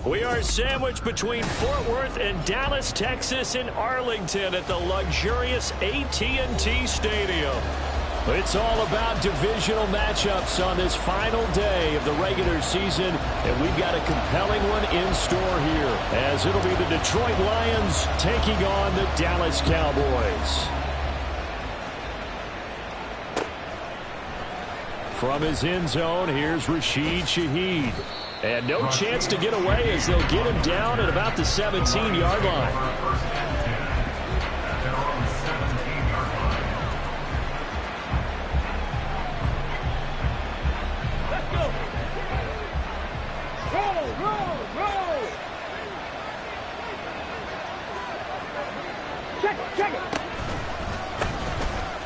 We are sandwiched between Fort Worth and Dallas, Texas, and Arlington at the luxurious AT&T Stadium. It's all about divisional matchups on this final day of the regular season, and we've got a compelling one in store here, as it'll be the Detroit Lions taking on the Dallas Cowboys. From his end zone, here's Rashid Shaheed. And no chance to get away as they'll get him down at about the 17-yard line.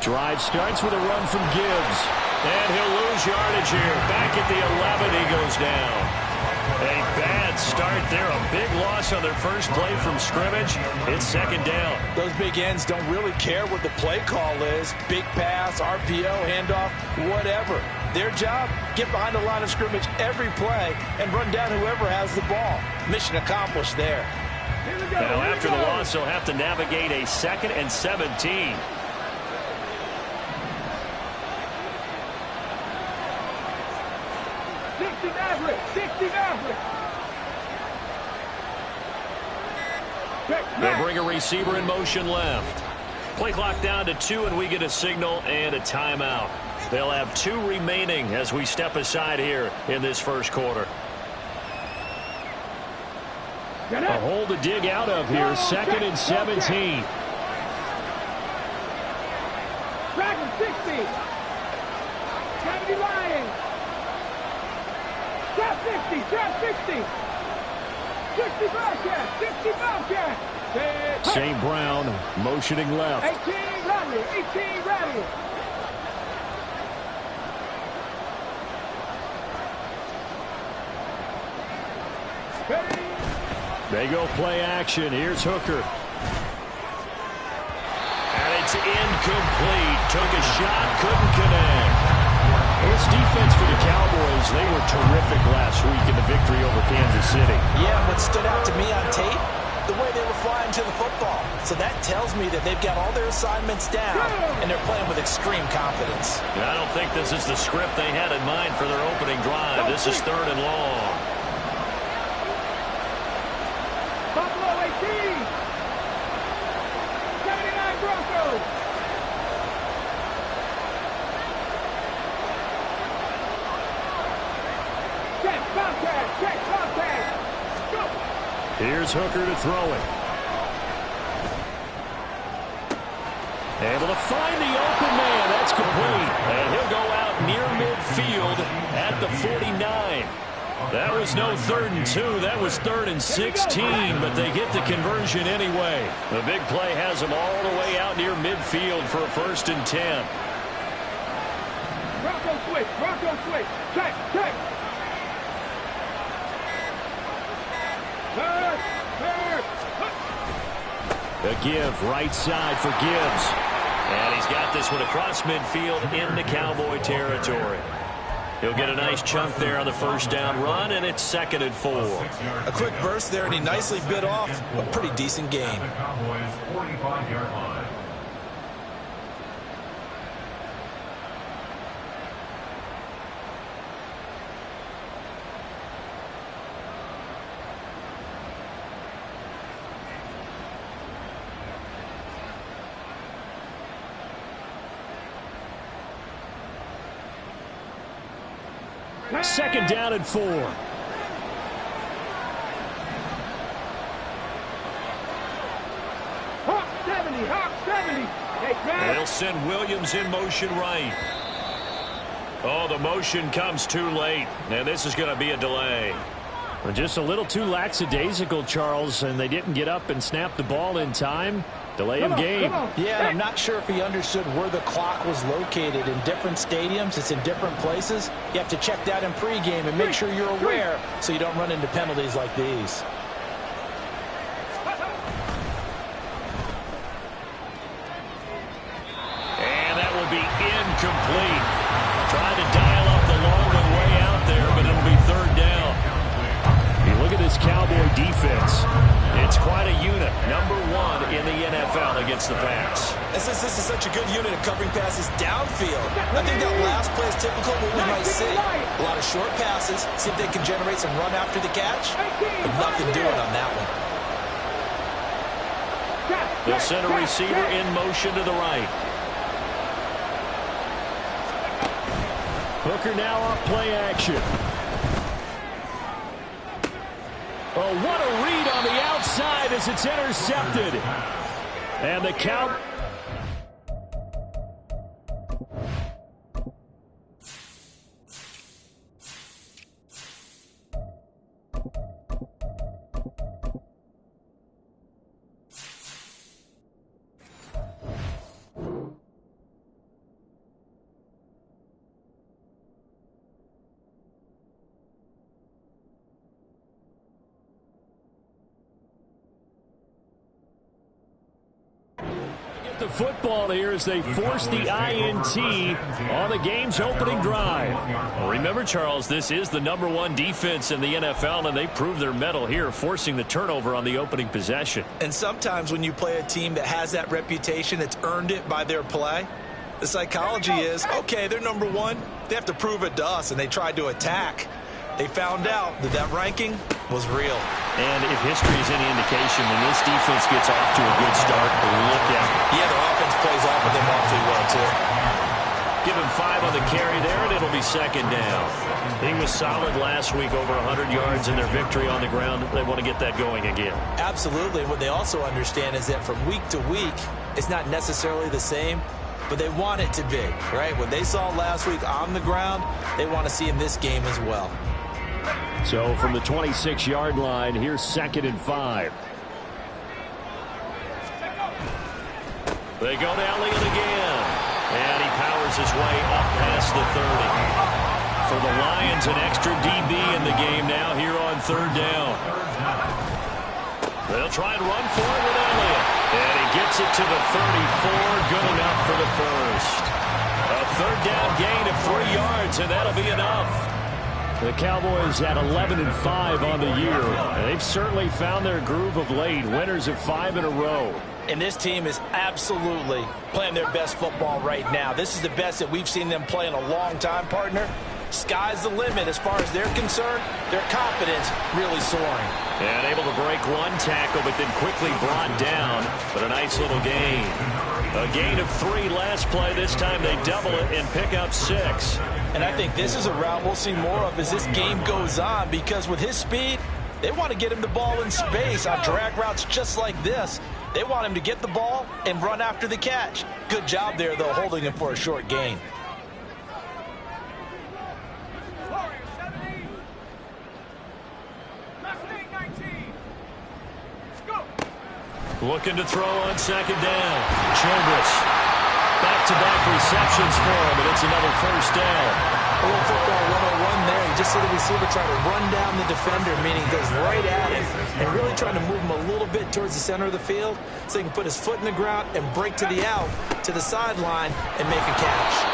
Drive starts with a run from Gibbs. And he'll lose yardage here. Back at the 11, he goes down. A bad start there. A big loss on their first play from scrimmage. It's second down. Those big ends don't really care what the play call is. Big pass, RPO, handoff, whatever. Their job, get behind the line of scrimmage every play and run down whoever has the ball. Mission accomplished there. Now after the loss, they'll have to navigate a 2nd and 17. They'll bring a receiver in motion left. Play clock down to 2, and we get a signal and a timeout. They'll have 2 remaining as we step aside here in this first quarter. A hole to dig out of here, 2nd and 17. Dragon 60. Kennedy Lions. Trap 50, trap 60. 60 Bobcat, 60 Bobcat. St. Brown motioning left. 18 ready, 18 ready. They go play action. Here's Hooker. And it's incomplete. Took a shot, couldn't connect. This defense for the Cowboys, they were terrific last week in the victory over Kansas City. Yeah, what stood out to me on tape, the way they were flying to the football. So that tells me that they've got all their assignments down, and they're playing with extreme confidence. I don't think this is the script they had in mind for their opening drive. This is 3rd and long. Buffalo 18. 79 Broncos. Check contact, check contact. Go. Here's Hooker to throw it. Able to find the open man. That's complete. And he'll go out near midfield at the 49. That was no 3rd and 2. That was 3rd and 16, but they get the conversion anyway. The big play has them all the way out near midfield for a 1st and 10. Bronco switch, Bronco switch. Check, check. A give right side for Gibbs. And he's got this one across midfield into Cowboy territory. He'll get a nice chunk there on the first down run, and it's 2nd and 4. A quick burst there, and he nicely bit off a pretty decent gain. Second down and 4. Hawk 70, Hawk 70. Hey, they'll send Williams in motion right. Oh, the motion comes too late, and this is going to be a delay. Just a little too lackadaisical, Charles, and they didn't get up and snap the ball in time. Delay of game. Yeah, and I'm not sure if he understood where the clock was located. In different stadiums, it's in different places. You have to check that in pregame and make sure you're aware so you don't run into penalties like these. And that will be incomplete. Trying to dial up the long one way out there, but it'll be 3rd down. You look at this Cowboy against the pass. And since this is such a good unit of covering passes downfield, I think that last play is typical of what we might see. A lot of short passes, see if they can generate some run after the catch, but nothing doing on that one. The center receiver in motion to the right. Hooker now off play action. Oh, what a read on the outside as it's intercepted. And the count. The football here as they force the INT on the game's opening drive. Well, remember, Charles, this is the #1 defense in the NFL, and they proved their mettle here, forcing the turnover on the opening possession. And sometimes when you play a team that has that reputation, it's earned it by their play. The psychology is, okay, they're #1. They have to prove it to us, and they tried to attack. They found out that that ranking was real. And if history is any indication, when this defense gets off to a good start, look out. Yeah, their offense plays off of them awfully well, too. Give him 5 on the carry there, and it'll be second down. He was solid last week, over 100 yards in their victory on the ground. They want to get that going again. Absolutely. What they also understand is that from week to week, it's not necessarily the same, but they want it to be, right? What they saw last week on the ground, they want to see in this game as well. So from the 26-yard line, here's 2nd and 5. They go to Elliott again. And he powers his way up past the 30. For the Lions, an extra DB in the game now here on 3rd down. They'll try and run for it with Elliott. And he gets it to the 34. Good enough for the first. A 3rd down gain of 3 yards, and that'll be enough. The Cowboys at 11-5 on the year. They've certainly found their groove of late. Winners of 5 in a row. And this team is absolutely playing their best football right now. This is the best that we've seen them play in a long time, partner. Sky's the limit as far as they're concerned. Their confidence really soaring. And able to break one tackle, but then quickly brought down. But a nice little gain. A gain of 3 last play. This time they double it and pick up 6. And I think this is a route we'll see more of as this game goes on, because with his speed, they want to get him the ball in space on drag routes just like this. They want him to get the ball and run after the catch. Good job there, though, holding him for a short gain. Looking to throw on 2nd down. Childress. Back-to-back receptions for him, and it's another 1st down. A little football 101 there. You just see the receiver try to run down the defender, meaning he goes right at him, and really trying to move him a little bit towards the center of the field so he can put his foot in the ground and break to the out, to the sideline, and make a catch.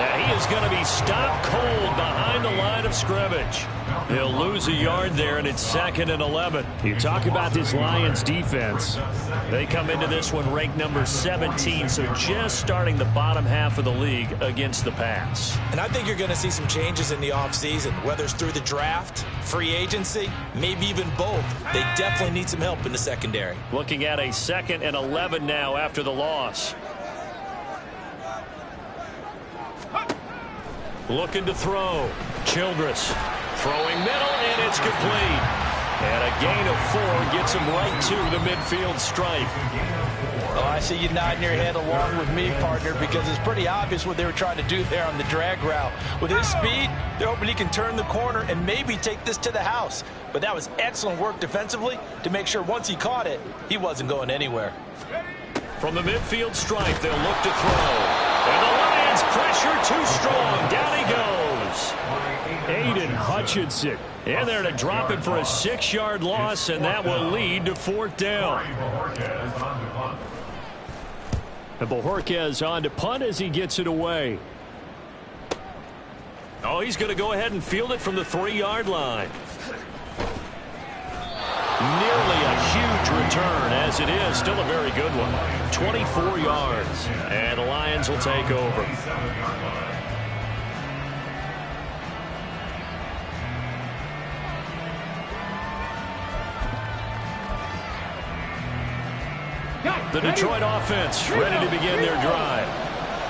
Now he is going to be stopped cold behind the line of scrimmage. He'll lose a yard there, and it's 2nd and 11. You talk about this Lions defense. They come into this one ranked number 17, so just starting the bottom half of the league against the pass. And I think you're going to see some changes in the offseason, whether it's through the draft, free agency, maybe even both. They definitely need some help in the secondary. Looking at a 2nd and 11 now after the loss. Looking to throw. Childress throwing middle, and it's complete. And a gain of 4 gets him right to the midfield stripe. Oh, I see you nodding your head along with me, partner, because it's pretty obvious what they were trying to do there on the drag route. With his speed, they're hoping he can turn the corner and maybe take this to the house. But that was excellent work defensively to make sure once he caught it, he wasn't going anywhere. From the midfield stripe, they'll look to throw. And the Lions pressure too strong. Down he goes. Aiden Hutchinson in there to drop it for a 6-yard loss, and that will lead to 4th down. And Bojorquez on to punt as he gets it away. Oh, he's going to go ahead and field it from the 3-yard line. Nearly a huge yardage return, as it is still a very good one. 24 yards, and the Lions will take over. The Detroit offense ready to begin their drive.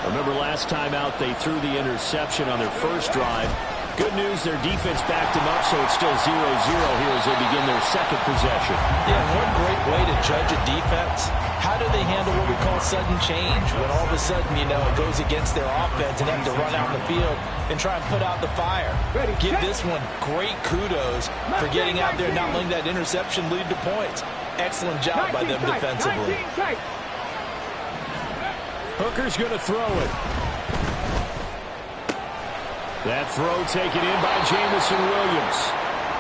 Remember last time out they threw the interception on their first drive. Good news, their defense backed them up, so it's still 0-0 here as they begin their second possession. Yeah, one great way to judge a defense. How do they handle what we call sudden change? When all of a sudden, you know, it goes against their offense and they have to run out in the field and try and put out the fire. Give this one great kudos for getting out there and not letting that interception lead to points. Excellent job by them defensively. Hooker's going to throw it. That throw taken in by Jamison Williams.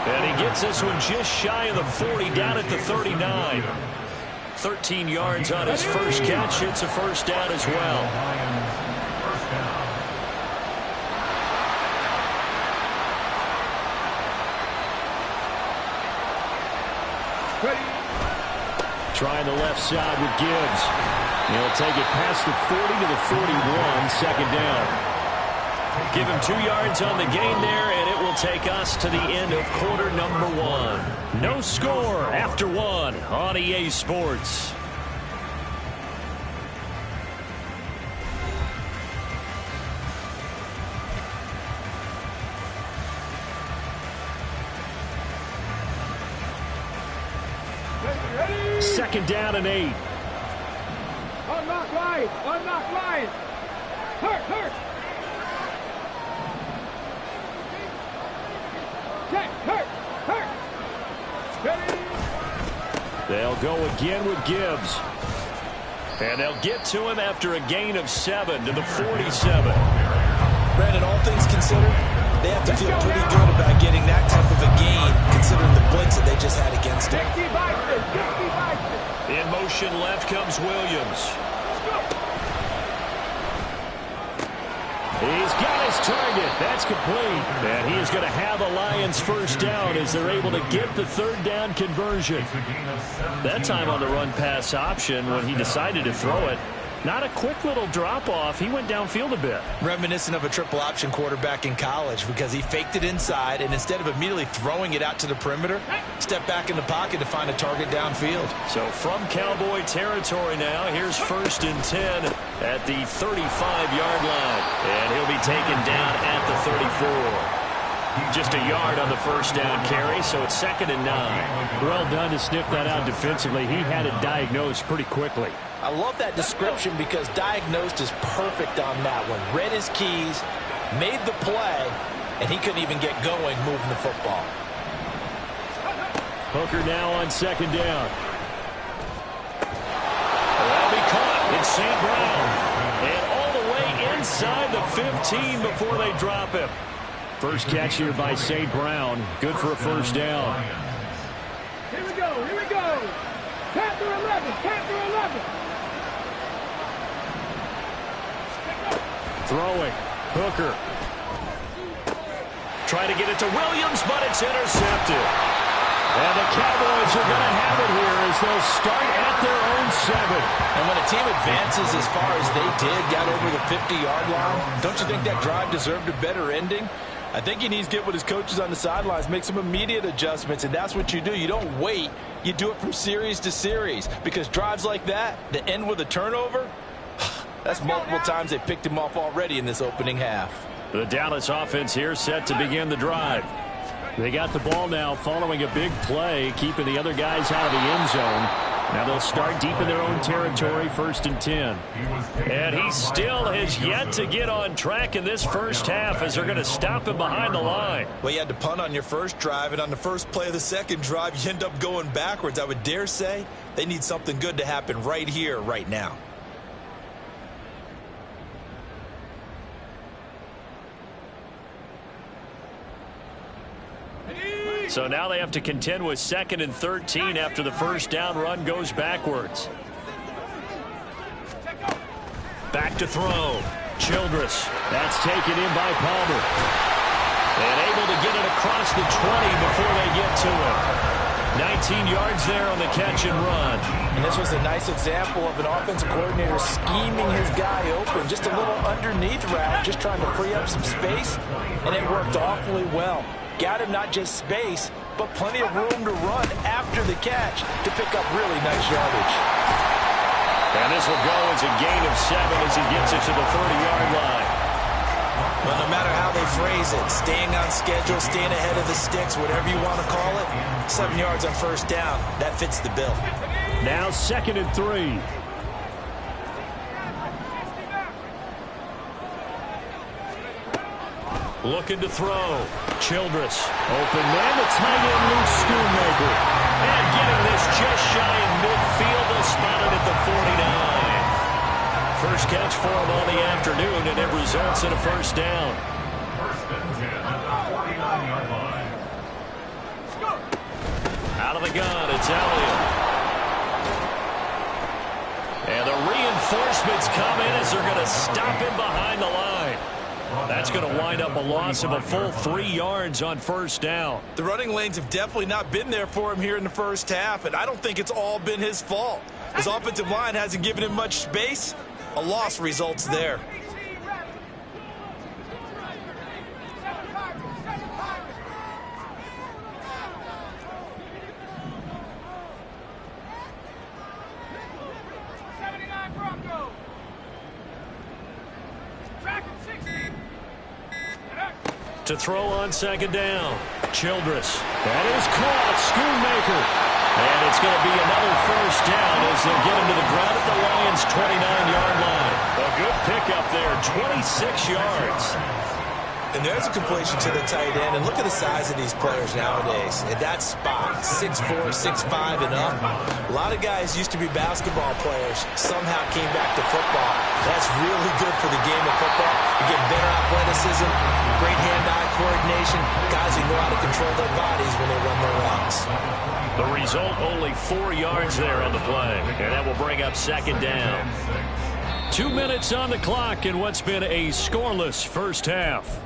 And he gets this one just shy of the 40, down at the 39. 13 yards on his first catch. It's a first down as well. Trying the left side with Gibbs. He'll take it past the 40 to the 41, second down. Give him 2 yards on the gain there, and it will take us to the end of quarter number 1. No score after 1 on EA Sports. Second down and 8. Unlock line! Unlock line! Hurt! They'll go again with Gibbs. And they'll get to him after a gain of 7 to the 47. Brandon, all things considered, they have to feel pretty good about getting that type of a gain, considering the blitz that they just had against them. In motion left comes Williams. He's got his target. That's complete. And he is going to have a Lions first down as they're able to get the third down conversion. That time on the run pass option when he decided to throw it. Not a quick little drop-off. He went downfield a bit. Reminiscent of a triple option quarterback in college because he faked it inside, and instead of immediately throwing it out to the perimeter, stepped back in the pocket to find a target downfield. So from Cowboy territory now, here's 1st and 10 at the 35-yard line. And he'll be taken down at the 34. Just a yard on the first down carry, so it's 2nd and 9. Well done to sniff that out defensively. He had it diagnosed pretty quickly. I love that description because diagnosed is perfect on that one. Read his keys, made the play, and he couldn't even get going moving the football. Hooker now on 2nd down. That'll be caught. It's St. Brown. And all the way inside the 15 before they drop him. First catch here by St. Brown. Good for a first down. Here we go. Tap through 11. Throwing. Hooker. Trying to get it to Williams, but it's intercepted. And the Cowboys are going to have it here as they'll start at their own 7. And when a team advances as far as they did, got over the 50-yard line, don't you think that drive deserved a better ending? I think he needs to get with his coaches on the sidelines, make some immediate adjustments, and that's what you do. You don't wait. You do it from series to series because drives like that end with a turnover, that's multiple times they picked him off already in this opening half. The Dallas offense here set to begin the drive. They got the ball now following a big play, keeping the other guys out of the end zone. Now they'll start deep in their own territory, 1st and 10. And he still has yet to get on track in this first half as they're going to stop him behind the line. Well, you had to punt on your first drive, and on the first play of the second drive, you end up going backwards. I would dare say they need something good to happen right here, right now. So now they have to contend with 2nd and 13 after the first down run goes backwards. Back to throw. Childress. That's taken in by Palmer. And able to get it across the 20 before they get to him. 19 yards there on the catch and run. And this was a nice example of an offensive coordinator scheming his guy open. Just a little underneath route, just trying to free up some space. And it worked awfully well. Got him not just space, but plenty of room to run after the catch to pick up really nice yardage. And this will go as a gain of 7 as he gets it to the 30-yard line. Well, no matter how they phrase it, staying on schedule, staying ahead of the sticks, whatever you want to call it, 7 yards on first down, that fits the bill. Now 2nd and 3. Looking to throw. Childress. Open man, the tight end, Luke Schoonmaker. And getting this just shy in midfield. They'll spot it at the 49. First catch for him on the afternoon, and it results in a first down. Out of the gun, it's Elliott. And the reinforcements come in as they're going to stop him behind the line. That's going to wind up a loss of a full 3 yards on first down. The running lanes have definitely not been there for him here in the first half, and I don't think it's all been his fault. His offensive line hasn't given him much space. A loss results there. To throw on second down. Childress. That is caught. Schoonmaker. And it's going to be another first down as they'll get him to the ground at the Lions' 29-yard line. A good pickup there, 26 yards. And there's a completion to the tight end. And look at the size of these players nowadays. At that spot, 6'4", 6'5", and up. A lot of guys used to be basketball players. Somehow came back to football. That's really good for the game of football. You get better athleticism, great hand-eye coordination. Guys who know how to control their bodies when they run their routes. The result, only 4 yards there on the play. And that will bring up second down. 2 minutes on the clock in what's been a scoreless first half.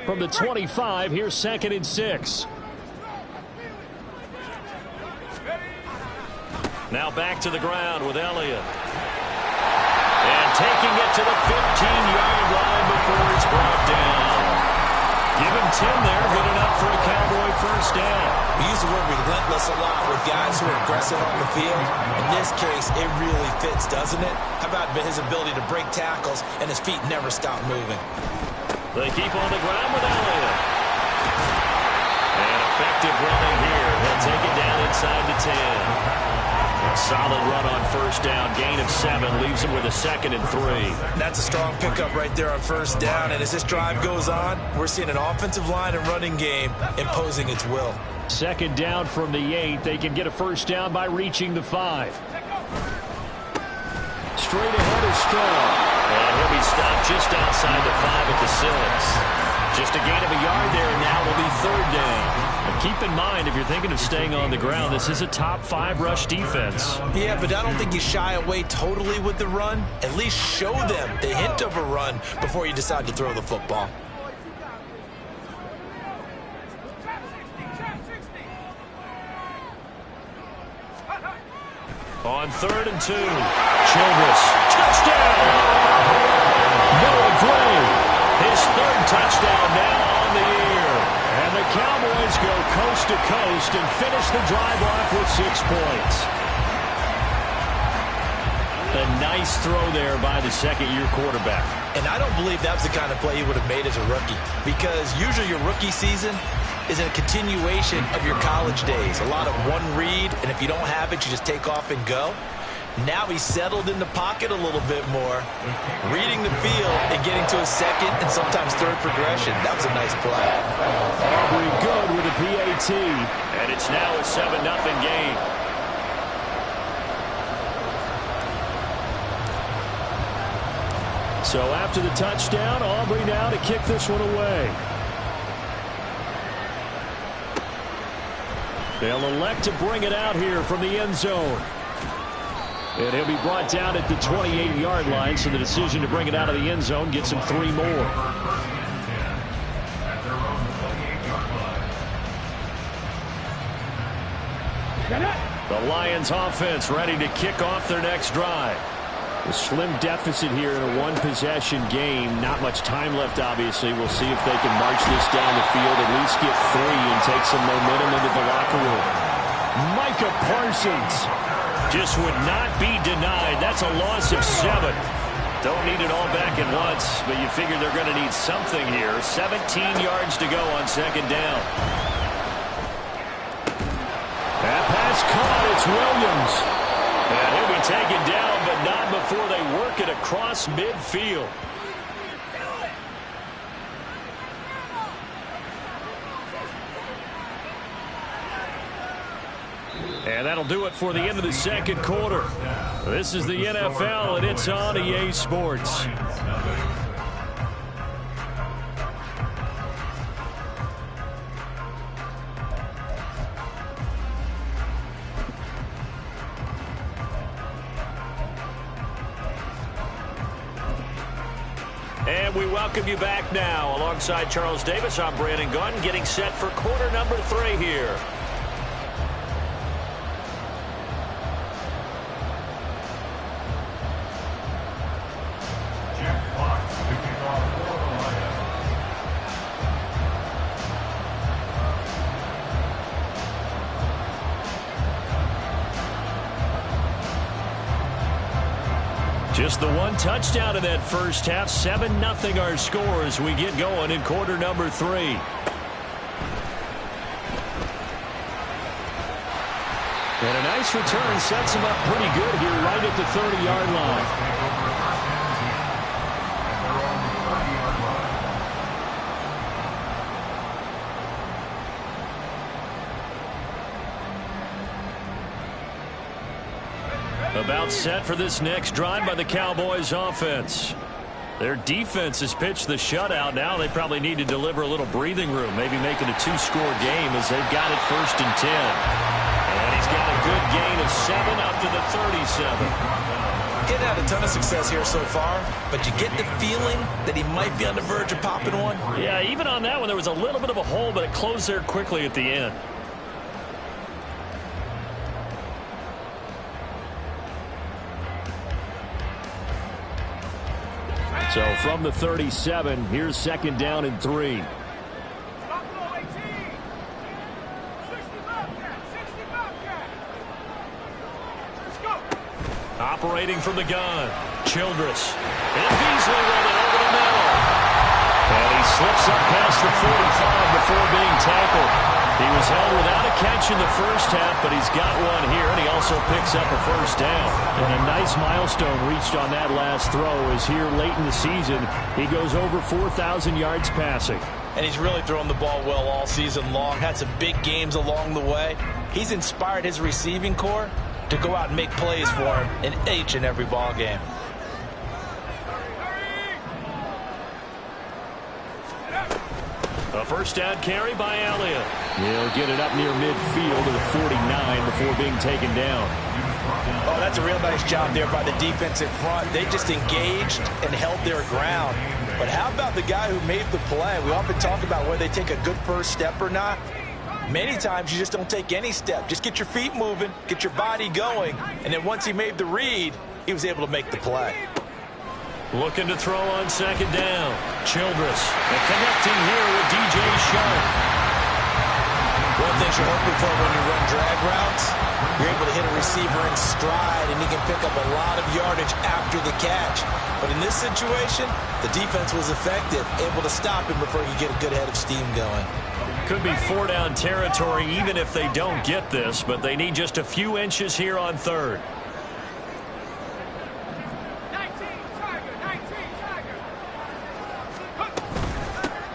From the 25, here's 2nd and 6. Now back to the ground with Elliott. And taking it to the 15-yard line before it's brought down. Give him 10 there, good enough for a Cowboy first down. We use the word relentless a lot with guys who are aggressive on the field. In this case, it really fits, doesn't it? How about his ability to break tackles and his feet never stop moving? They keep on the ground with Elliott. And effective running here. He'll take it down inside the 10. Solid run on first down. Gain of 7 leaves him with a 2nd and 3. That's a strong pickup right there on first down. And as this drive goes on, we're seeing an offensive line and running game imposing its will. 2nd down from the 8. They can get a first down by reaching the 5. Straight ahead is Strong. And he'll be stopped just outside the 5 at the 6. Just a gain of a yard there, and now will be 3rd down. And keep in mind, if you're thinking of staying on the ground, this is a top 5 rush defense. Yeah, but I don't think you shy away totally with the run. At least show them the hint of a run before you decide to throw the football. On 3rd and 2, Childress, touchdown! Noah Gray, his 3rd touchdown now on the year. And the Cowboys go coast to coast and finish the drive off with 6 points. A nice throw there by the second-year quarterback. And I don't believe that was the kind of play he would have made as a rookie, because usually your rookie season is a continuation of your college days. A lot of one read, and if you don't have it, you just take off and go. Now he's settled in the pocket a little bit more, reading the field and getting to a 2nd and sometimes 3rd progression. That was a nice play. Aubrey good with a PAT, and it's now a 7-0 game. So after the touchdown, Aubrey now to kick this one away. They'll elect to bring it out here from the end zone. And he'll be brought down at the 28-yard line, so the decision to bring it out of the end zone gets him 3 more. The Lions offense ready to kick off their next drive. A slim deficit here in a one-possession game. Not much time left, obviously. We'll see if they can march this down the field, at least get 3 and take some momentum into the locker room. Micah Parsons just would not be denied. That's a loss of 7. Don't need it all back at once, but you figure they're going to need something here. 17 yards to go on second down. That pass caught. It's Williams. And he'll be taken down, but not before they work it across midfield. And that'll do it for the end of the second quarter. This is the NFL, and it's on EA Sports. And we welcome you back now. Alongside Charles Davis, I'm Brandon Gunn, getting set for quarter number 3 here. Just the 1 touchdown in that first half. 7-0 our score as we get going in quarter number 3. And a nice return sets him up pretty good here right at the 30-yard line. About set for this next drive by the Cowboys offense. Their defense has pitched the shutout. Now they probably need to deliver a little breathing room, maybe make it a 2-score game as they've got it 1st and 10. And he's got a good gain of 7 up to the 37. He's had a ton of success here so far, but you get the feeling that he might be on the verge of popping one. Yeah, even on that one, there was a little bit of a hole, but it closed there quickly at the end. So from the 37, here's second down and 3. Operating from the gun, Childress. And Beasley running over the middle. And he slips up past the 45 before being tackled. He was held without a catch in the first half, but he's got one here, and he also picks up a first down. And a nice milestone reached on that last throw as here late in the season, he goes over 4,000 yards passing. And he's really thrown the ball well all season long. Had some big games along the way. He's inspired his receiving corps to go out and make plays for him in each and every ball game. A first down carry by Elliott. He'll get it up near midfield to the 49 before being taken down. Oh, that's a real nice job there by the defense in front. They just engaged and held their ground. But how about the guy who made the play? We often talk about whether they take a good first step or not. Many times you just don't take any step. Just get your feet moving, get your body going, and then once he made the read, he was able to make the play. Looking to throw on second down. Childress. And connecting here with DJ Sharp. One thing you're hoping for when you run drag routes, you're able to hit a receiver in stride, and he can pick up a lot of yardage after the catch. But in this situation, the defense was effective, able to stop him before he get a good head of steam going. Could be 4-down territory even if they don't get this, but they need just a few inches here on third.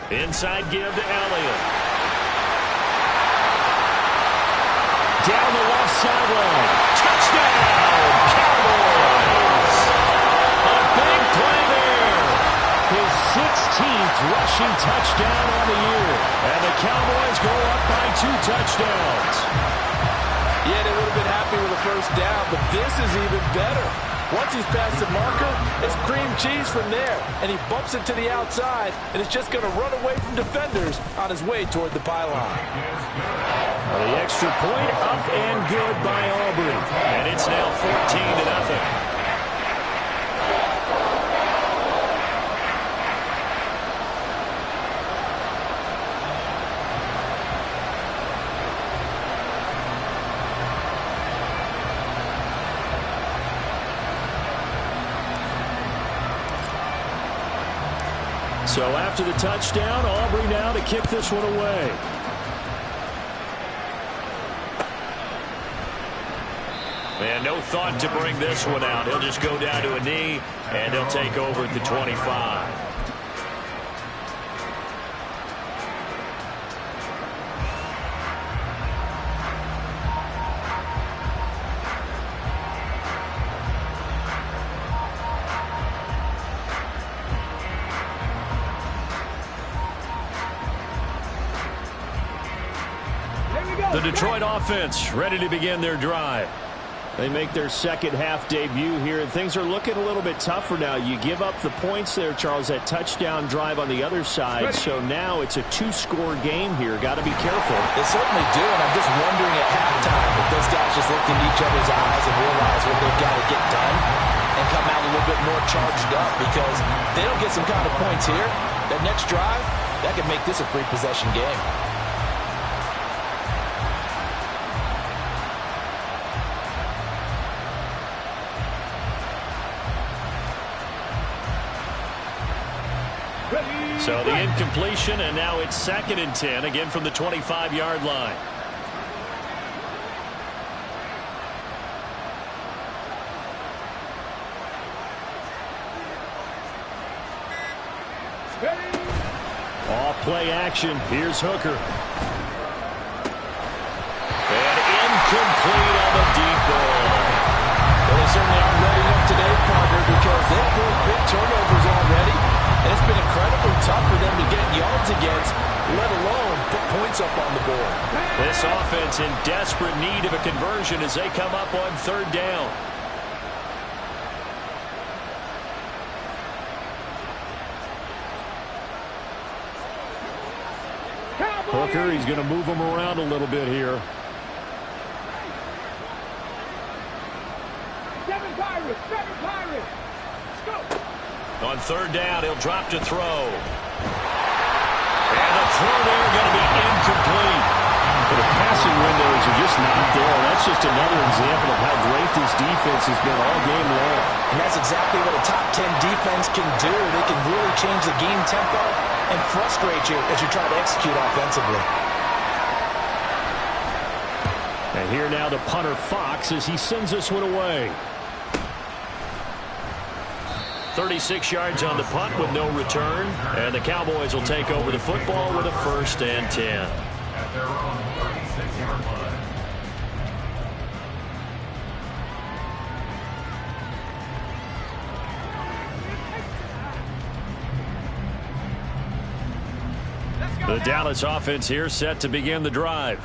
Inside give to Elliott. Down the left sideline. Touchdown, Cowboys! A big play there. His 16th rushing touchdown on the year. And the Cowboys go up by 2 touchdowns. Yeah, they would have been happy with a first down, but this is even better. Once he's past the marker, it's cream cheese from there, and he bumps it to the outside, and it's just going to run away from defenders on his way toward the pylon. Well, the extra point up and good by Aubrey, and it's now 14-0. So after the touchdown, Aubrey now to kick this one away. And no thought to bring this one out. He'll just go down to a knee, and he'll take over at the 25. The Detroit offense ready to begin their drive. They make their second half debut here, and things are looking a little bit tougher now. You give up the points there, Charles, that touchdown drive on the other side. So now it's a two-score game here. Got to be careful. They certainly do, and I'm just wondering at halftime if those guys just looked into each other's eyes and realize what they've got to get done and come out a little bit more charged up, because if they don't get some kind of points here, that next drive, that could make this a three-possession game. So the incompletion, and now it's 2nd and 10, again from the 25-yard line. Off play action. Here's Hooker. And incomplete on the deep ball. Well, they certainly aren't ready up today, partner, because they've forced big turnovers already. And it's been incredibly tough for them to get yards against, let alone put points up on the board. This offense in desperate need of a conversion as they come up on 3rd down. Hooker, he's going to move him around a little bit here. 7 Pirates! 7 Pirates! Let's go! On 3rd down, he'll drop to throw. And the throw there going to be incomplete. But the passing windows are just not there. That's just another example of how great this defense has been all game long. And that's exactly what a top 10 defense can do. They can really change the game tempo and frustrate you as you try to execute offensively. And here now the punter Fox as he sends this one away. 36 yards on the punt with no return. And the Cowboys will take over the football with a 1st and 10. At their own 36-yard line. The Dallas offense here set to begin the drive.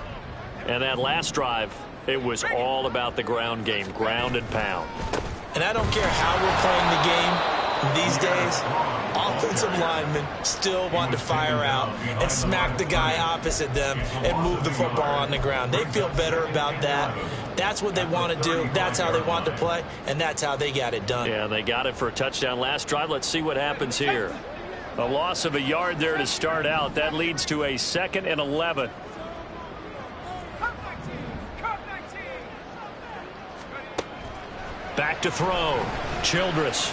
And that last drive, it was all about the ground game, ground and pound. And I don't care how we're playing the game these days, offensive linemen still want to fire out and smack the guy opposite them and move the football on the ground. They feel better about that. That's what they want to do. That's how they want to play, and that's how they got it done. Yeah, they got it for a touchdown last drive. Let's see what happens here. A loss of a yard there to start out. That leads to a 2nd and 11. Back to throw. Childress.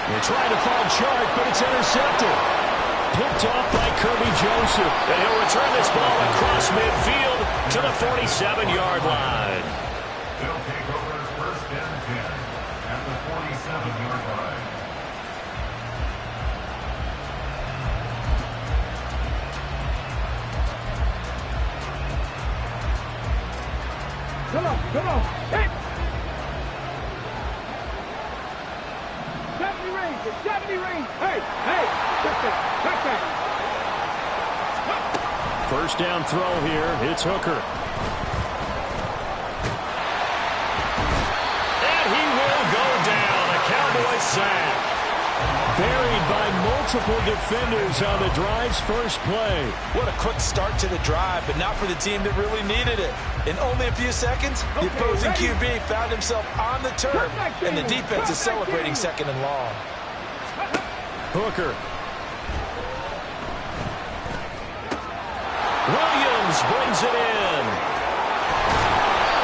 They try to find Chark, but it's intercepted. Picked off by Kirby Joseph. And he'll return this ball across midfield to the 47-yard line. They'll take over 1st and 10 at the 47-yard line. Come on, come on. Hit! 70 range, 70 range. Hey, check that. 1st down throw here. It's Hooker. sack. Buried by multiple defenders on the drive's first play. What a quick start to the drive, but not for the team that really needed it. In only a few seconds, the opposing QB found himself on the turf, and the defense is celebrating second and long. Hooker. Williams brings it in.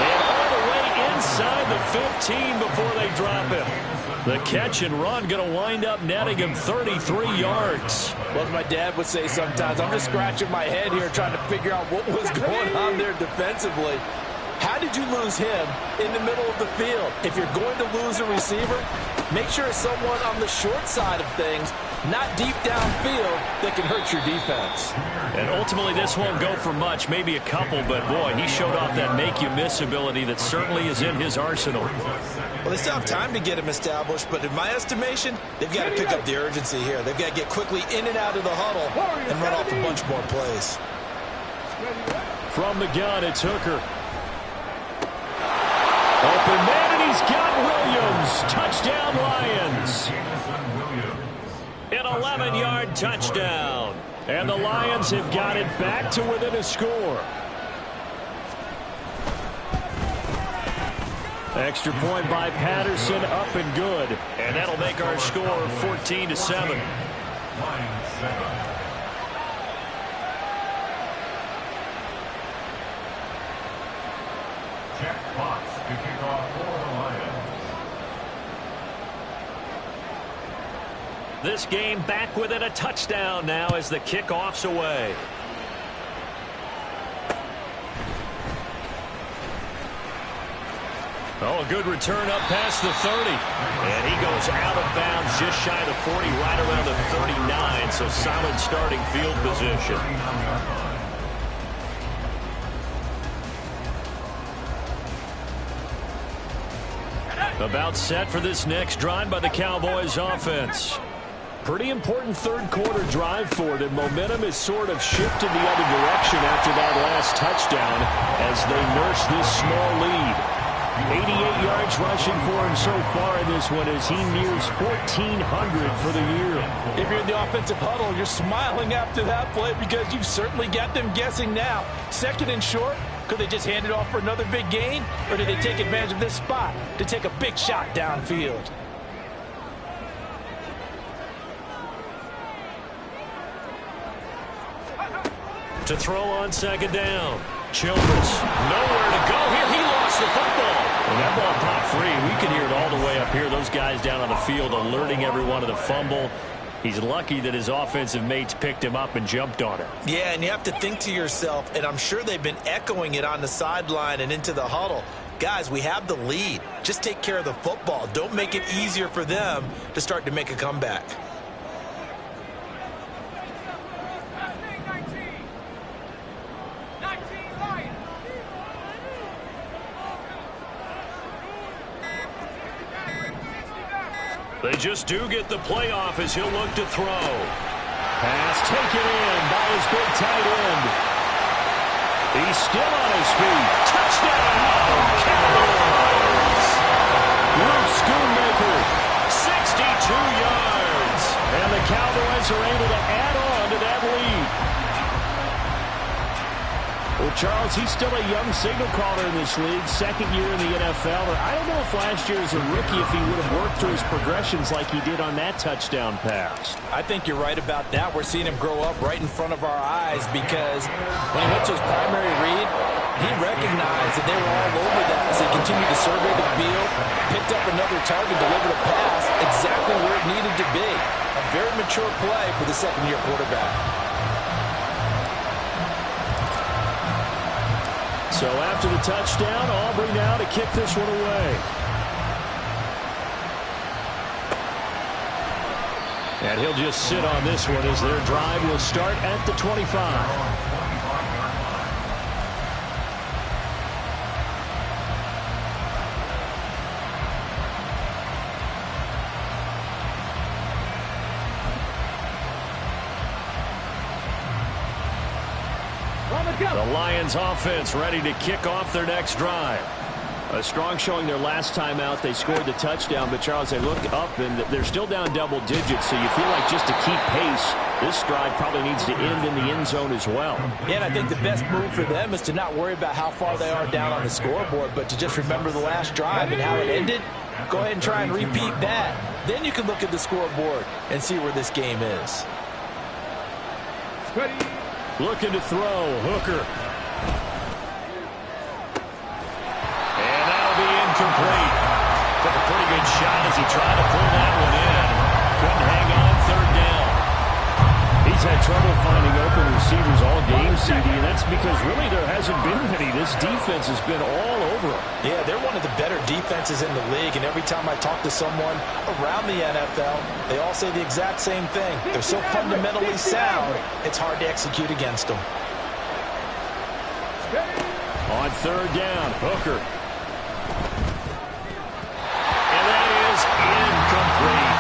And all the way inside the 15 before they drop him. The catch and run going to wind up netting him 33 yards. Well, as my dad would say sometimes, I'm just scratching my head here trying to figure out what was going on there defensively. How did you lose him in the middle of the field? If you're going to lose a receiver, make sure it's someone on the short side of things, not deep downfield, that can hurt your defense. And ultimately, this won't go for much, maybe a couple, but boy, he showed off that make-you-miss ability that certainly is in his arsenal. Well, they still have time to get him established, but in my estimation, they've got to pick up the urgency here. They've got to get quickly in and out of the huddle and run off a bunch more plays. From the gun, it's Hooker. Open man, and he's got Williams. Touchdown, Lions. An 11-yard touchdown. And the Lions have got it back to within a score. Extra point by Patterson, up and good. And that'll make our score 14-7. Check box to kick off for the Lions. This game back within a touchdown now as the kickoff's away. Oh, a good return up past the 30. And he goes out of bounds just shy of the 40, right around the 39. So solid starting field position. About set for this next drive by the Cowboys offense. Pretty important third quarter drive for them. Momentum has sort of shifted the other direction after that last touchdown as they nurse this small lead. 88 yards rushing for him so far in this one as he nears 1,400 for the year. If you're in the offensive huddle, you're smiling after that play because you've certainly got them guessing now. Second and short, could they just hand it off for another big gain? Or do they take advantage of this spot to take a big shot downfield? To throw on second down. Childress, nowhere to go here. He lost the football. And that ball popped free. We can hear it all the way up here. Those guys down on the field alerting everyone of the fumble. He's lucky that his offensive mates picked him up and jumped on it. Yeah, and you have to think to yourself, and I'm sure they've been echoing it on the sideline and into the huddle. Guys, we have the lead. Just take care of the football. Don't make it easier for them to start to make a comeback. They just do get the playoff as he'll look to throw. Pass taken in by his big tight end. He's still on his feet. Touchdown! Cowboys! Luke Schoonmaker, 62 yards. And the Cowboys are able to add on to that lead. Well, Charles, he's still a young signal caller in this league, second year in the NFL. I don't know if last year as a rookie if he would have worked through his progressions like he did on that touchdown pass. I think you're right about that. We're seeing him grow up right in front of our eyes because when he went to his primary read, he recognized that they were all over that as he continued to survey the field, picked up another target, delivered a pass exactly where it needed to be. A very mature play for the second-year quarterback. So after the touchdown, Aubrey now to kick this one away. And he'll just sit on this one as their drive will start at the 25. The Lions offense ready to kick off their next drive. A strong showing their last time out. They scored the touchdown, but Charles, they look up and they're still down double digits, so you feel like just to keep pace, this drive probably needs to end in the end zone as well. Yeah, and I think the best move for them is to not worry about how far they are down on the scoreboard, but to just remember the last drive and how it ended. Go ahead and try and repeat that. Then you can look at the scoreboard and see where this game is. Looking to throw, Hooker. Complete. Took a pretty good shot as he tried to pull that one in. Couldn't hang on third down. He's had trouble finding open receivers all game, CD, and that's because really there hasn't been many. This defense has been all over him. Yeah, they're one of the better defenses in the league, and every time I talk to someone around the NFL, they all say the exact same thing. They're so fundamentally sound, it's hard to execute against them. On third down, Hooker. Incomplete.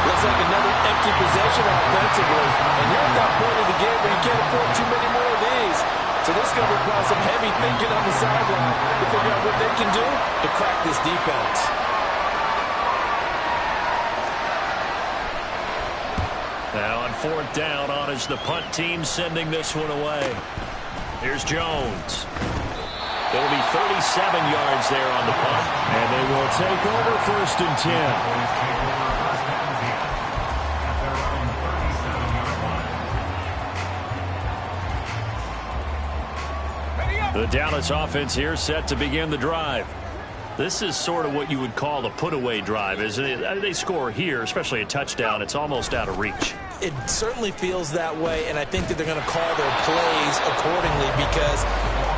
Looks like another empty possession offensively. And you're at that point of the game where you can't afford too many more of these. So this is going to require some heavy thinking on the sideline to figure out what they can do to crack this defense. Now on fourth down, on is the punt team sending this one away. Here's Jones. It'll be 37 yards there on the punt. And they will take over first and 10. The Dallas offense here set to begin the drive. This is sort of what you would call a put-away drive, isn't it? They score here, especially a touchdown. It's almost out of reach. It certainly feels that way, and I think that they're going to call their plays accordingly because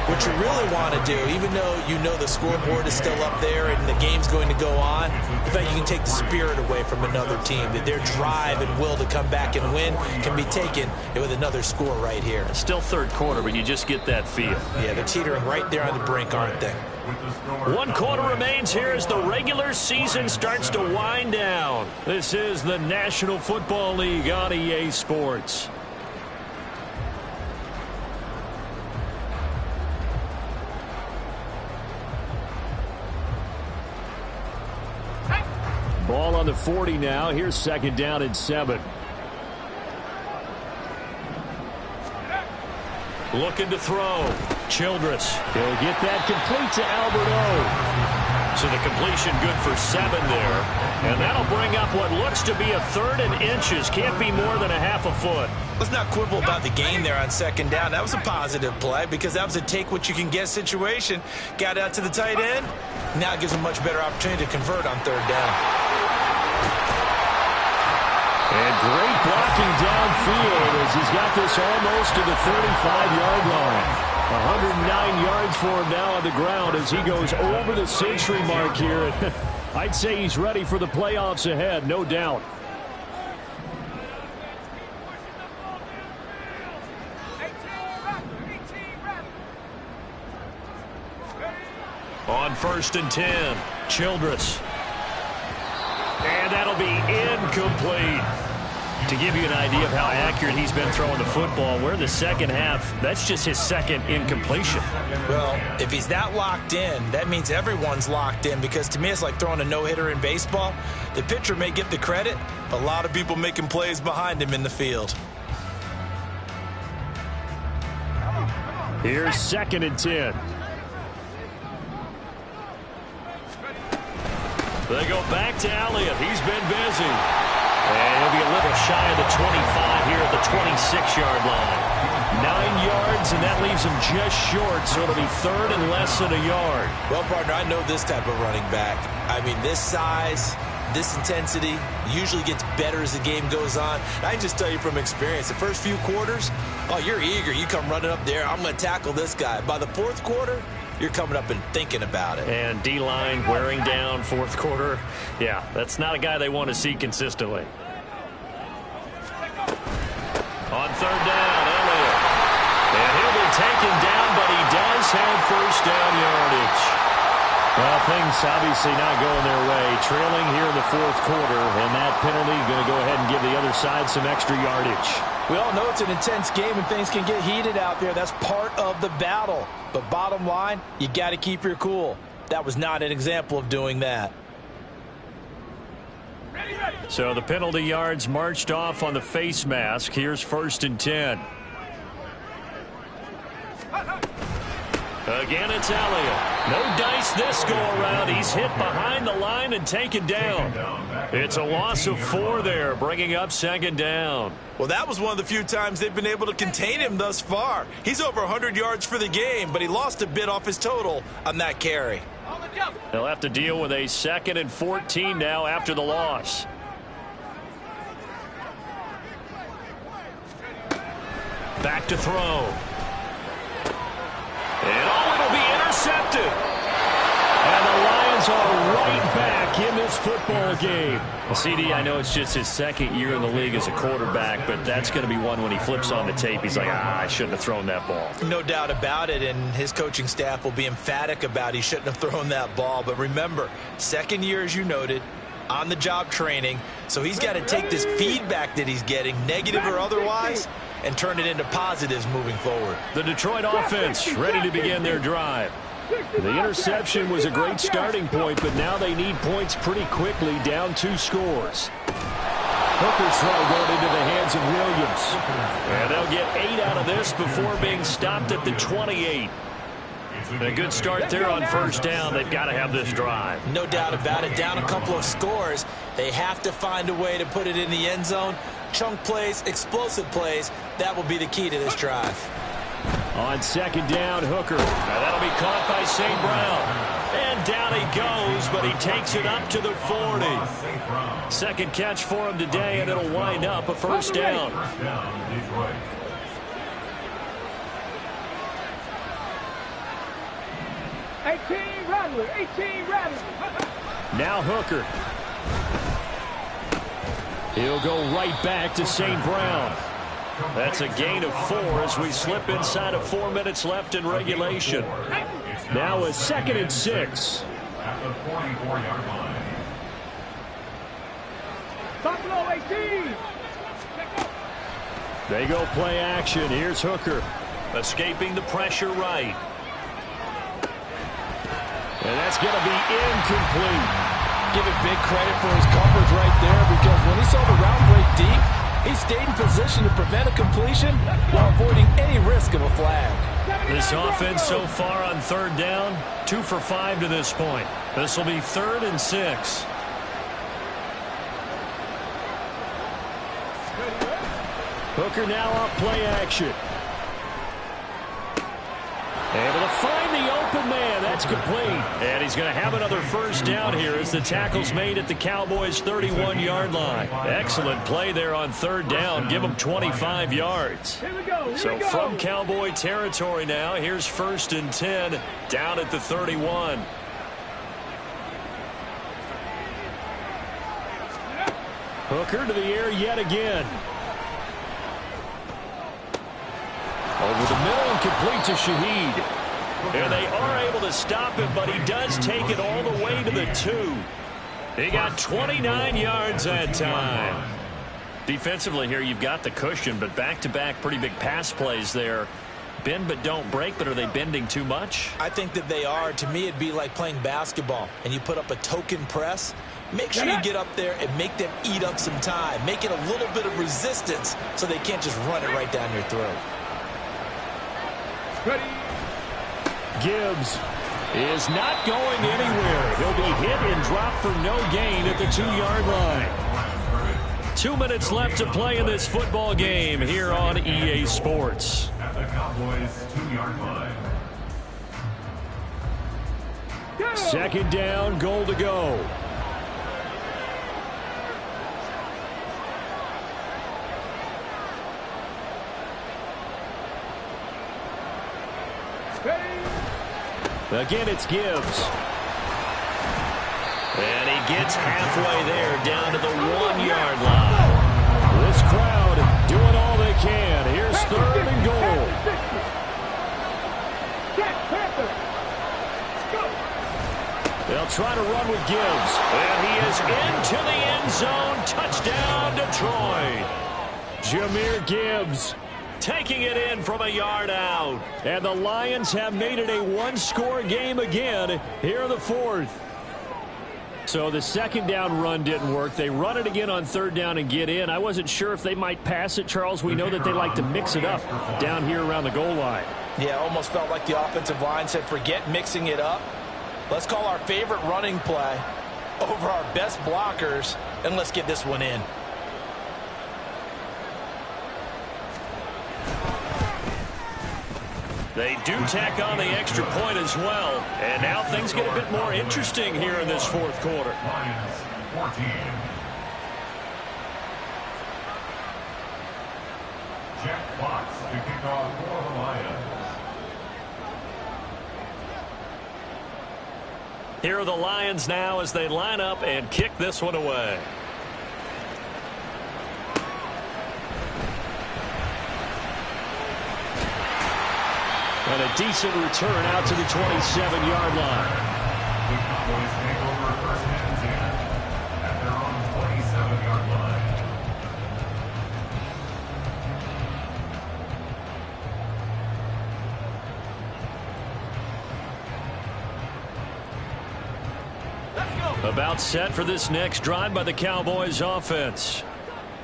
what you really want to do, even though you know the scoreboard is still up there and the game's going to go on, in fact, you can take the spirit away from another team. That their drive and will to come back and win can be taken with another score right here. Still third quarter, but you just get that feel. Yeah, they're teetering right there on the brink, aren't they? 1 quarter remains here as the regular season starts to wind down. This is the National Football League on EA Sports. Ball on the 40 now. Here's second down and 7. Looking to throw. Childress. He'll get that complete to Albert O. So the completion good for 7 there. And that'll bring up what looks to be a 3rd and inches. Can't be more than a half a foot. Let's not quibble about the gain there on second down. That was a positive play because that was a take-what-you-can-get situation. Got out to the tight end. Now it gives a much better opportunity to convert on third down. And great blocking downfield as he's got this almost to the 35-yard line. 109 yards for him now on the ground as he goes over the century mark here. I'd say he's ready for the playoffs ahead, no doubt. On first and 10, Childress. And that'll be incomplete. To give you an idea of how accurate he's been throwing the football, we're in the second half. That's just his second incompletion. Well, if he's that locked in, that means everyone's locked in because to me it's like throwing a no-hitter in baseball. The pitcher may get the credit, but a lot of people making plays behind him in the field. Here's second and 10. They go back to Elliott. He's been busy. And he'll be a little shy of the 25 here at the 26-yard line. 9 yards, and that leaves him just short, so it'll be 3rd and less than a yard. Well, partner, I know this type of running back. I mean, this size, this intensity usually gets better as the game goes on. I can just tell you from experience, the first few quarters, oh, you're eager. You come running up there, I'm going to tackle this guy. By the 4th quarter, you're coming up and thinking about it. And D-line wearing down 4th quarter. Yeah, that's not a guy they want to see consistently. On 3rd down, Elliott. And he'll be taken down, but he does have first down yardage. Well, things obviously not going their way. Trailing here in the 4th quarter, and that penalty going to go ahead and give the other side some extra yardage. We all know it's an intense game and things can get heated out there. That's part of the battle. But bottom line, you got to keep your cool. That was not an example of doing that. So the penalty yards marched off on the face mask. Here's 1st and 10. Again, it's Elliott. No dice this go around. He's hit behind the line and taken down. It's a loss of 4 there, bringing up 2nd down. Well, that was one of the few times they've been able to contain him thus far. He's over 100 yards for the game, but he lost a bit off his total on that carry. They'll have to deal with a 2nd and 14 now after the loss. Back to throw. And it'll be intercepted. And the Lions are right back in this football game. Well, CD, I know it's just his 2nd year in the league as a quarterback, but that's going to be one when he flips on the tape. He's like, I shouldn't have thrown that ball. No doubt about it, and his coaching staff will be emphatic about he shouldn't have thrown that ball. But remember, 2nd year, as you noted, on-the-job training, so he's got to take this feedback that he's getting, negative or otherwise, and turn it into positives moving forward. The Detroit offense ready to begin their drive. The interception was a great starting point, but now they need points pretty quickly, down 2 scores. Hooker's throw going into the hands of Williams. And they'll get 8 out of this before being stopped at the 28. A good start there on 1st down. They've got to have this drive. No doubt about it. Down a couple of scores. They have to find a way to put it in the end zone. Chunk plays, explosive plays. That will be the key to this drive. On 2nd down, Hooker. That'll be caught by St. Brown. And down he goes, but he takes it up to the 40. 2nd catch for him today, and it'll wind up a 1st down. 18 Rattler, 18 Rattler. Now Hooker. He'll go right back to St. Brown. That's a gain of 4 as we slip inside of 4 minutes left in regulation. Now a 2nd and 6. At the 44-yard line. Buffalo 18. They go play action. Here's Hooker. Escaping the pressure right. And that's going to be incomplete. Give it big credit for his coverage right there, because when he saw the route break deep, he stayed in position to prevent a completion while avoiding any risk of a flag. This offense so far on 3rd down, 2 for 5 to this point. This will be 3rd and 6. Hooker now off play action. Able to find the open man. That's complete. And he's going to have another 1st down here as the tackle's made at the Cowboys' 31-yard line. Excellent play there on 3rd down. Give them 25 yards. So from Cowboy territory now, here's 1st and 10 down at the 31. Hooker to the air yet again. Over the middle and complete to Shaheed. And they are able to stop him, but he does take it all the way to the 2. He got 29 yards that time. Defensively here, you've got the cushion, but back-to-back pretty big pass plays there. Bend but don't break, but are they bending too much? I think that they are. To me, it'd be like playing basketball, and you put up a token press. Make sure you get up there and make them eat up some time. Make it a little bit of resistance so they can't just run it right down your throat. Ready. Gibbs is not going anywhere. He'll be hit and dropped for no gain at the 2-yard line. 2 minutes left to play in this football game here on EA Sports. At the Cowboys' 2-yard line. 2nd down, goal to go. Again, it's Gibbs. And he gets halfway there, down to the 1-yard line. This crowd doing all they can. Here's 3rd and goal. They'll try to run with Gibbs. And he is into the end zone. Touchdown, Detroit. Jahmyr Gibbs taking it in from a yard out. And the Lions have made it a one-score game again here in the fourth. So the second down run didn't work. They run it again on third down and get in. I wasn't sure if they might pass it, Charles. We know that they like to mix it up down here around the goal line. Yeah, almost felt like the offensive line said, forget mixing it up. Let's call our favorite running play over our best blockers, and let's get this one in. They do tack on the extra point as well. And now things get a bit more interesting here in this fourth quarter. Lions 14. Jack Fox to kick off for the Lions. Here are the Lions now as they line up and kick this one away. And a decent return out to the 27-yard line. The Cowboys take over first and 10 at their own 27-yard line. About set for this next drive by the Cowboys offense.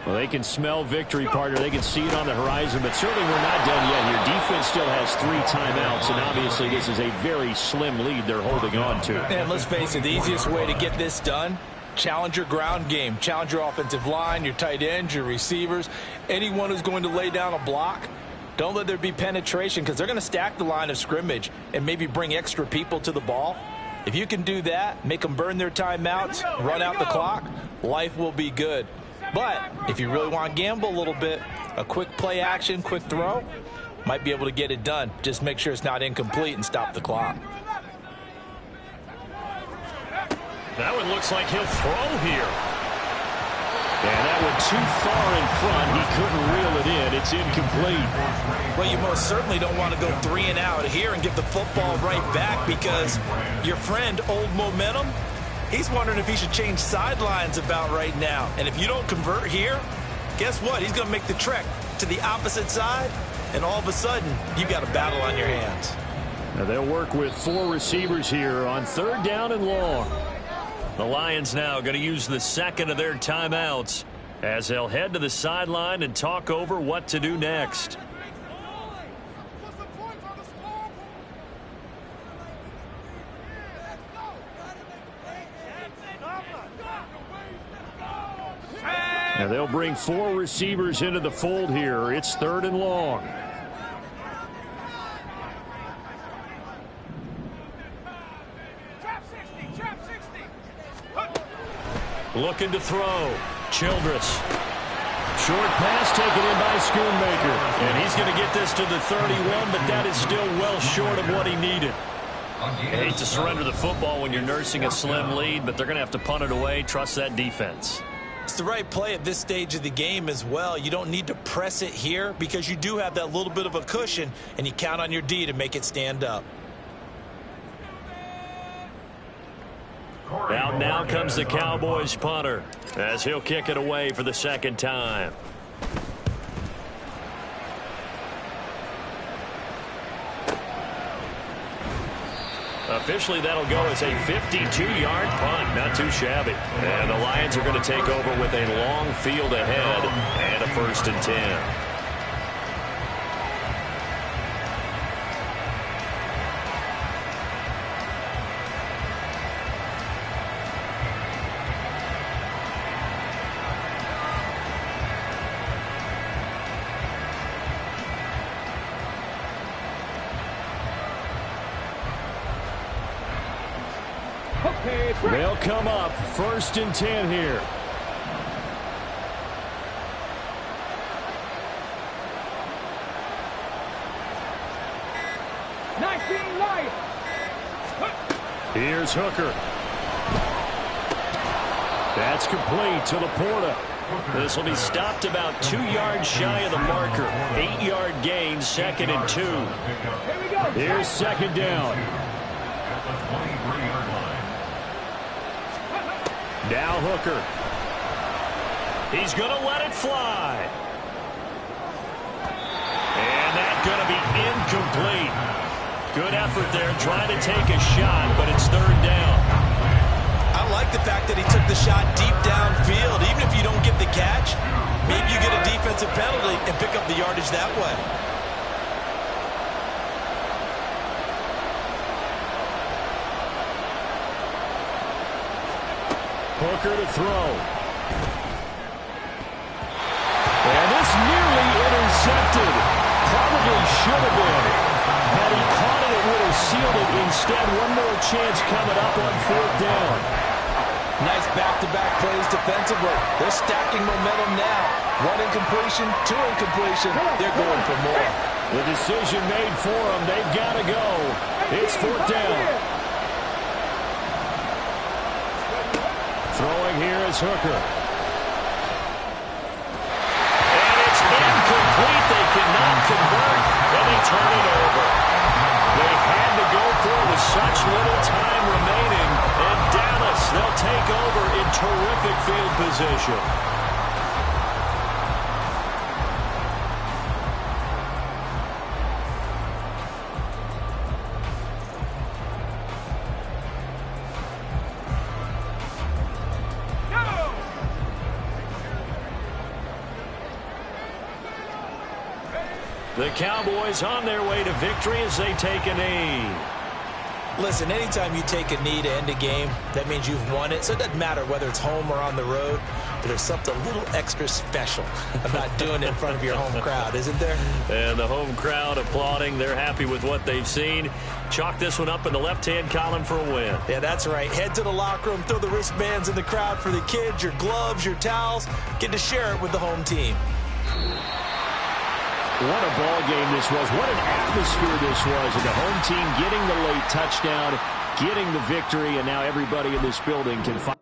Well, they can smell victory, partner. They can see it on the horizon, but certainly we're not done yet here. Defense still has 3 timeouts, and obviously this is a very slim lead they're holding on to. And let's face it, the easiest way to get this done, challenge your ground game. Challenge your offensive line, your tight ends, your receivers, anyone who's going to lay down a block. Don't let there be penetration because they're going to stack the line of scrimmage and maybe bring extra people to the ball. If you can do that, make them burn their timeouts, run out the clock, life will be good. But if you really want to gamble a little bit, a quick play action, quick throw, might be able to get it done. Just make sure it's not incomplete and stop the clock. That one looks like he'll throw here. And that one too far in front. He couldn't reel it in. It's incomplete. Well, you most certainly don't want to go 3 and out here and give the football right back because your friend, Old Momentum, he's wondering if he should change sidelines about right now. And if you don't convert here, guess what? He's going to make the trek to the opposite side, and all of a sudden, you've got a battle on your hands. Now they'll work with 4 receivers here on third down and long. The Lions now going to use the second of their timeouts as they'll head to the sideline and talk over what to do next. Now they'll bring 4 receivers into the fold here. It's third and long. Looking to throw. Childress. Short pass taken in by Schoonmaker. And he's going to get this to the 31, but that is still well short of what he needed. I hate to surrender the football when you're nursing a slim lead, but they're going to have to punt it away. Trust that defense. It's the right play at this stage of the game as well. You don't need to press it here because you do have that little bit of a cushion, and you count on your D to make it stand up. Out now comes the Cowboys punter as he'll kick it away for the second time. Officially, that'll go as a 52-yard punt. Not too shabby. And the Lions are going to take over with a long field ahead and a 1st and 10. They'll come up 1st and 10 here. Here's Hooker. That's complete to Laporta. This will be stopped about 2 yards shy of the marker. 8-yard gain, 2nd and 2. Here's second down. Now Hooker. He's going to let it fly. Good effort there, trying to take a shot, but it's third down. I like the fact that he took the shot deep downfield. Even if you don't get the catch, maybe you get a defensive penalty and pick up the yardage that way. Hooker to throw. And this nearly intercepted. Probably should have been. Had he caught it, it would have sealed it. Instead, one more chance coming up on fourth down. Nice back-to-back plays defensively. They're stacking momentum now. One incompletion, two incompletion. They're going for more. The decision made for them. They've got to go. It's fourth down. Throwing here is Hooker. And it's incomplete. They cannot convert, and they turn it over. They had to go for it with such little time remaining. And Dallas, they'll take over in terrific field position. The Cowboys on their way to victory as they take a knee. Listen, anytime you take a knee to end a game, that means you've won it. So it doesn't matter whether it's home or on the road, but there's something a little extra special about doing it in front of your home crowd, isn't there? And the home crowd applauding. They're happy with what they've seen. Chalk this one up in the left-hand column for a win. Yeah, that's right. Head to the locker room, throw the wristbands in the crowd for the kids, your gloves, your towels. Get to share it with the home team. What a ball game this was. What an atmosphere this was. And the home team getting the late touchdown, getting the victory, and now everybody in this building can find